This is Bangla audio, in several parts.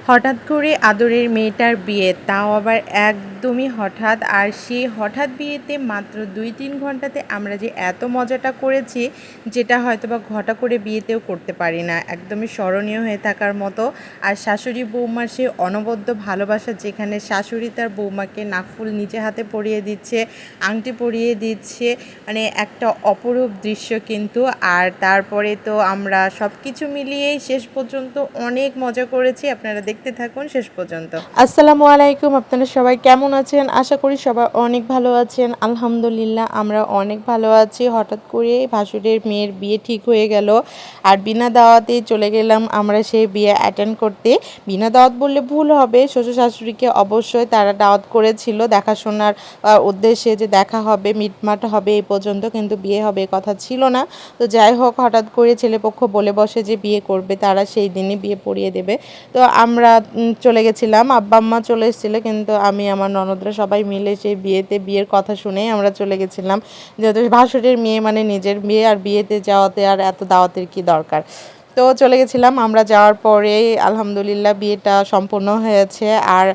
হঠাৎ করে আদরের মেয়েটার বিয়ে, তাও আবার একদমই হঠাৎ। আর সেই হঠাৎ বিয়েতে মাত্র 2-3 ঘন্টাতে আমরা যে এত মজাটা করেছি, যেটা হয়তো বা ঘটা করে বিয়েতেও করতে পারি না, একদমই স্মরণীয় হয়ে থাকার মতো। আর শাশুড়ি বৌমার সে অনবদ্য ভালোবাসা, যেখানে শাশুড়ি তার বৌমাকে নাকফুল নিজে হাতে পরিয়ে দিচ্ছে, আংটি পরিয়ে দিচ্ছে, মানে একটা অপরূপ দৃশ্য কিন্তু। আর তারপরে তো আমরা সব কিছু মিলিয়েই শেষ পর্যন্ত অনেক মজা করেছি। আপনারা দেখতে থাকুন শেষ পর্যন্ত। আসসালামু আলাইকুম, আপনারা সবাই কেমন আছেন? আশা করি সবাই অনেক ভালো আছেন। আলহামদুলিল্লাহ আমরা অনেক ভালো আছি। হঠাৎ করে ভাসুরের মেয়ের বিয়ে ঠিক হয়ে গেল, আর বিনা দাওয়াতে চলে গেলাম আমরা সেই বিয়ে অ্যাটেন্ড করতে। বিনা দাওয়াত বললে ভুল হবে, শ্বশুর শাশুড়িকে অবশ্যই তারা দাওয়াত করেছিল দেখাশোনার উদ্দেশ্যে, যে দেখা হবে, মিটমাট হবে এই পর্যন্ত, কিন্তু বিয়ে হবে কথা ছিল না। তো যাই হোক, হঠাৎ করে ছেলেপক্ষ বলে বসে যে বিয়ে করবে, তারা সেই দিনই বিয়ে পড়িয়ে দেবে। তো আমরা চলে গেছিলাম, আব্বা আম্মা চলে এসেছিলো, কিন্তু আমি আমার ননদরা সবাই মিলে সেই বিয়ের কথা শুনেই আমরা চলে গেছিলাম। যেহেতু ভাসুরের মেয়ে মানে নিজের বিয়ে, আর বিয়েতে যাওয়াতে আর এত দাওয়াতের কি দরকার। তো চলে গেছিলাম। আমরা যাওয়ার পরে আলহামদুলিল্লাহ বিয়েটা সম্পূর্ণ হয়েছে। আর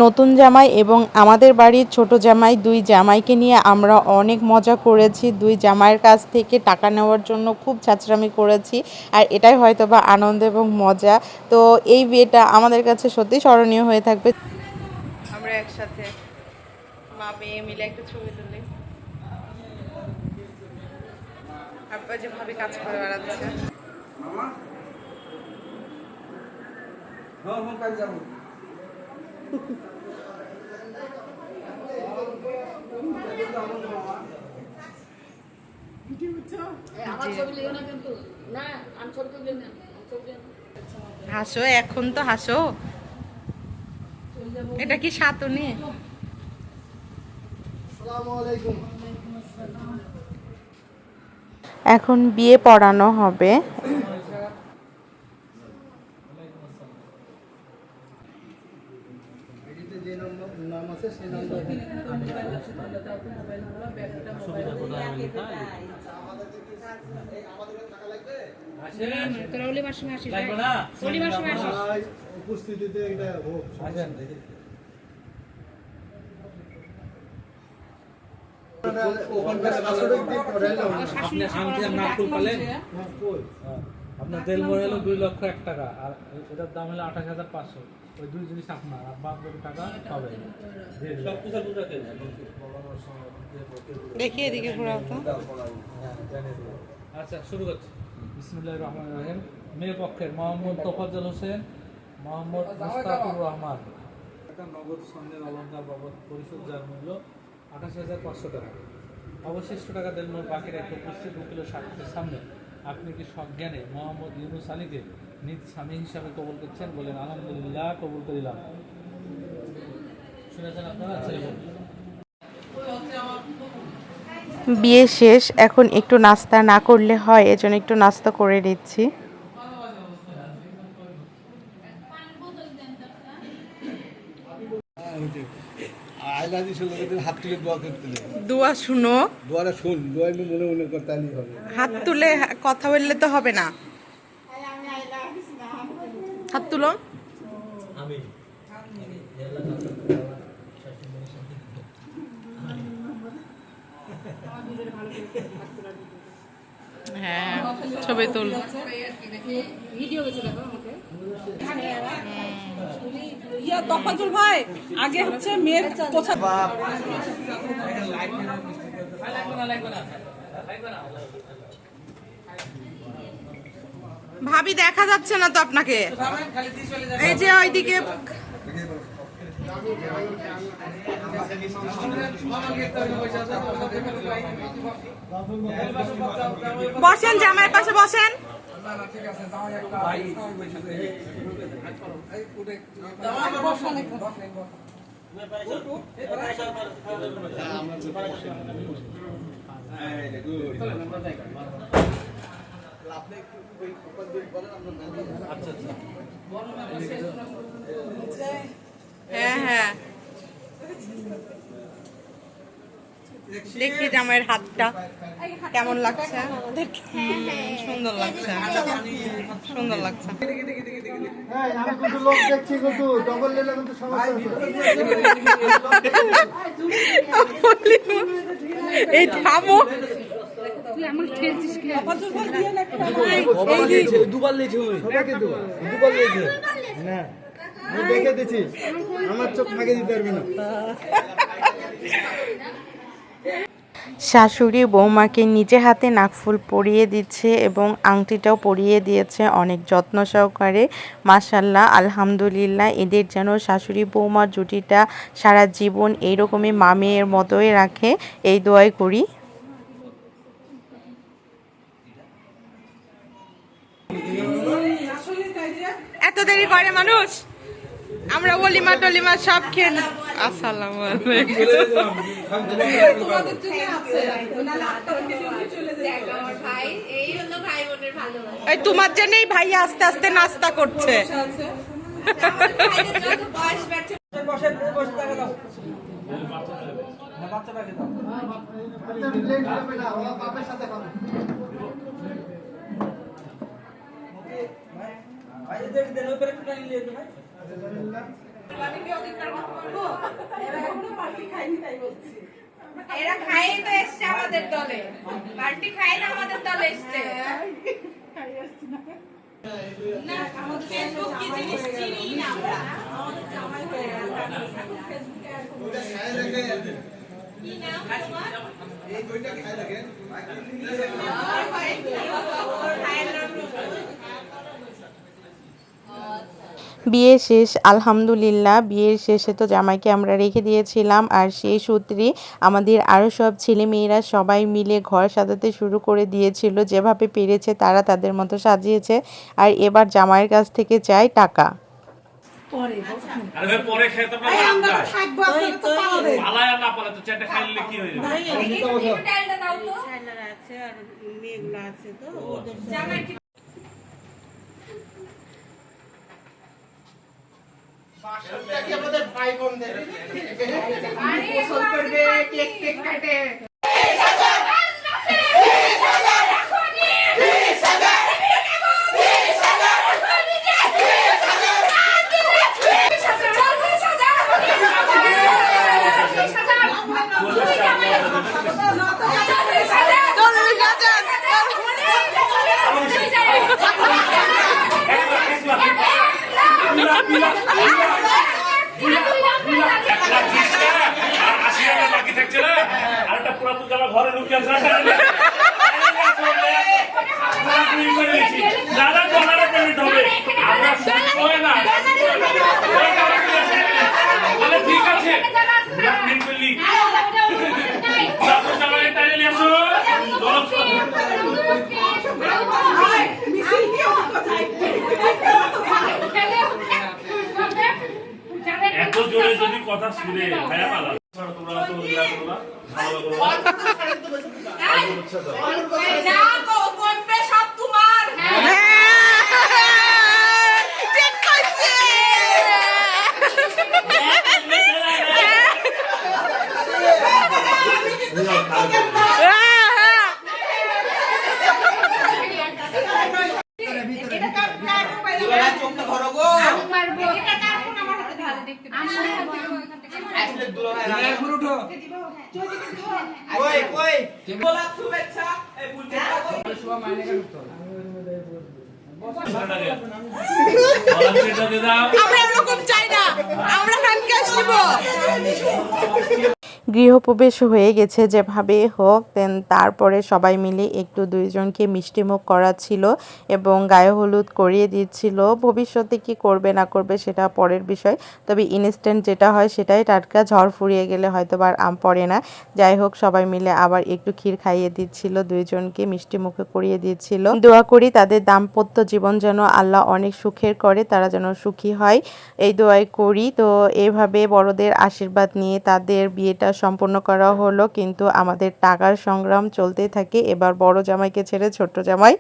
নতুন জামাই এবং আমাদের বাড়ির ছোট জামাই, দুই জামাইকে নিয়ে আমরা অনেক মজা করেছি। দুই জামাইয়ের কাছ থেকে টাকা নেওয়ার জন্য খুব ছাঁচড়ামি করেছি, আর এটাই হয়তো বা আনন্দ এবং মজা। তো এই বিয়েটা আমাদের কাছে সত্যি স্মরণীয় হয়ে থাকবে। আমরা একসাথে মা মেয়ে মিলে একটা ছবি তুলি। আব্বা যেভাবে কাজ করে বেড়াচ্ছে। হাসো, এখন তো হাসো। এটা কি সাতুনি? এখন বিয়ে পড়ানো হবে। উপস্থিতিতে এটা হোক। আপনার তেল মরে হলো 2,01,000 টাকা, আর এটার দাম হলো 28,500। ওই দুই জিনিস আপনার, আর বাদ বাকি টাকা পাবে। দেখি এদিকে ঘোরাও তো। আচ্ছা, শুরু করছি। বিসমিল্লাহির রহমানির রহিম। মেয়ে পক্ষের মোহাম্মদ তোফাজ্জল হোসেন, মোহাম্মদ মুস্তাকুর রহমান। নগদ সন্ধ্যের অলঙ্কার বাবদ পরিশোধ, যার মূল্য 28,500 টাকা। অবশিষ্ট টাকা দেন মোট বাকি রেখে উপস্থিত উকিল সাক্ষীর সামনে আপনি কি সজ্ঞানে মোহাম্মদ ইউনুস আলীকে নিজ স্বামী হিসাবে কবুল করছেন? বলেন আলহামদুলিল্লাহ, কবুল করিলাম। শুনেছেন আপনারা? বিয়ে শেষ, এখন একটু নাস্তা না করলে হয়, এজন্য একটু নাস্তা করে নিচ্ছি। দোয়া শুনো, দোয়াটা শুন, দোয়া মনে মনে করতে হবে, হাত তুলে কথা বললে তো হবে না। হাত তুলো। হ্যাঁ, ছবি তুল। তফাজ্জল ভাই, আগে হচ্ছে মেয়ের কোথায় ভাবি দেখা যাচ্ছে না তো আপনাকে, এই যে ওইদিকে বসেন, জামাইয়ের পাশে বসেন। হ্যাঁ হ্যাঁ, দেখি জামাইয়ের হাতটা কেমন লাগছে। সুন্দর লাগছে, সুন্দর লাগছে। আমি কিন্তু লোক দেখছি, কিন্তু ডবল নিলে কিন্তু সমস্যা আছে। এই থামো, না আমি দেখে দিচ্ছি, আমার চোখ ফাঁকে দিতে পারবে না। শাশুড়ি বৌমাকে নিজে হাতে নাকফুল পরিয়ে দিচ্ছে এবং আংটিটাও পরিয়ে দিয়েছে অনেক যত্ন সহকারে। মাশাল্লাহ, আলহামদুলিল্লাহ, এদের যেন শাশুড়ি বৌমার জুটিটা সারা জীবন এইরকমই মামের মতোই রাখে, এই দোয়াই করি। এত দেরি করে মানুষ, আমরা ওলিমা টলিমা সব খেয়ে না। আসসালামু আলাইকুম। এই তোমার জন্যই ভাই আস্তে আস্তে নাস্তা করছে। এরা খাই তো এসছে আমাদের দলে, পার্টি খাই না আমাদের দলে এসছে। না আমাদের ফেসবুক কি জিনিস চিনি না আমরা, আমাদের জামাই হয়ে গেল। কি নাম তোমার? এই দুইটা খাই লাগে। বিয়ে শেষ, আলহামদুলিল্লাহ। বিয়ের শেষে তো জামাইকে আমরা রেখে দিয়েছিলাম, আর সেই সূত্রে আমাদের আরও সব ছেলে মেয়েরা সবাই মিলে ঘর সাজাতে শুরু করে দিয়েছিল। যেভাবে পেরেছে তারা তাদের মতো সাজিয়েছে। আর এবার জামাইয়ের কাছ থেকে চাই টাকা। আমাদের ভাই বোনদের গোসল করবে, কেক কেক কাটে। ঘরে ঢুকে ঠিক আছে এত জোরে যদি কথা শুনে ভাইয়া পালা তোমরা তো ভালো করবে সব তোমার। গৃহপ্রবেশ হয়ে গেছে যেভাবে হোক, দেন তারপরে সবাই মিলে একটু দুইজনকে মিষ্টিমুখ করাচ্ছিল এবং গায়ে হলুদ করিয়ে দিচ্ছিল। ভবিষ্যতে কি করবে না করবে সেটা পরের বিষয়, তবে ইনস্ট্যান্ট যেটা হয় সেটাই টাটকা, ঝড় ফুরিয়ে গেলে হয়তো আর আম পড়ে না। যাই হোক, সবাই মিলে আবার একটু ক্ষীর খাইয়ে দিচ্ছিল, দুইজনকে মিষ্টি মুখে করিয়ে দিচ্ছিল। দোয়া করি তাদের দাম্পত্য জীবন যেন আল্লাহ অনেক সুখের করে, তারা যেন সুখী হয়, এই দোয়াই করি। তো এভাবে বড়দের আশীর্বাদ নিয়ে তাদের বিয়েটা সম্পূর্ণ করা হলো, কিন্তু আমাদের টাকার সংগ্রাম চলতেই থাকে। এবার বড় জামাইকে ছেড়ে ছোট্ট জামাই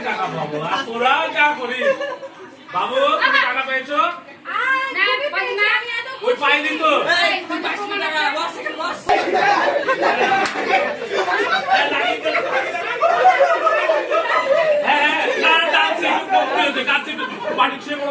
টাকা পাবো আর তোরা যা করিস বাবু তুমি টাকা পেয়েছো ওই পাইনি তো বাড়ি ছেড়ে